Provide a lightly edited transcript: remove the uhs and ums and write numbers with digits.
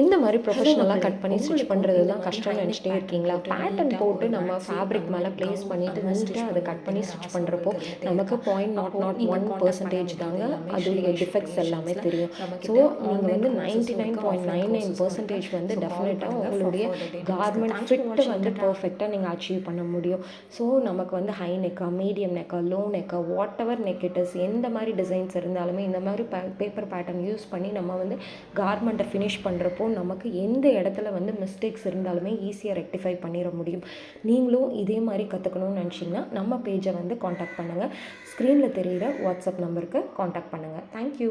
இந்த மாதிரி ப்ரொஃபஷ்னலாக கட் பண்ணி ஸ்டிச் பண்ணுறது தான் கஷ்டம்னு நினச்சிட்டே இருக்கீங்களா? பேட்டர்ன் போட்டு நம்ம ஃபேப்ரிக் மேலே ப்ளேஸ் பண்ணிவிட்டு நீட்டாக அதை கட் பண்ணி ஸ்டிச் பண்ணுறப்போ நமக்கு 0.01% தாங்க அதோடைய டிஃபெக்ட்ஸ் எல்லாமே தெரியும். ஸோ நீங்கள் வந்து 99.99% வந்து டெஃபினட்டாக உங்களுடைய கார்மெண்ட் ஃபிட்டு வந்து பர்ஃபெக்டாக நீங்கள் அச்சீவ் பண்ண முடியும். ஸோ நமக்கு வந்து ஹை நெக்கா, மீடியம் நெக்கா, லோ நெக்கா, whatever neck it is, எந்த மாதிரி டிசைன்ஸ் இருந்தாலுமே இந்த மாதிரி பேப்பர் பேட்டர்ன் யூஸ் பண்ணி நம்ம வந்து கார்மெண்ட்டை ஃபினிஷ் பண்ணுறப்போ நமக்கு எந்த இடத்துல வந்து மிஸ்டேக்ஸ் இருந்தாலுமே ஈஸியாக ரெக்டிஃபை பண்ணிட முடியும். நீங்களும் இதே மாதிரி கற்றுக்கணும்னு நினச்சிங்கன்னா நம்ம பேஜை வந்து காண்டாக்ட் பண்ணுங்கள். ஸ்க்ரீனில் தெரிகிற வாட்ஸ்அப் நம்பருக்கு காண்டாக்ட் பண்ணுங்கள். தேங்க்யூ.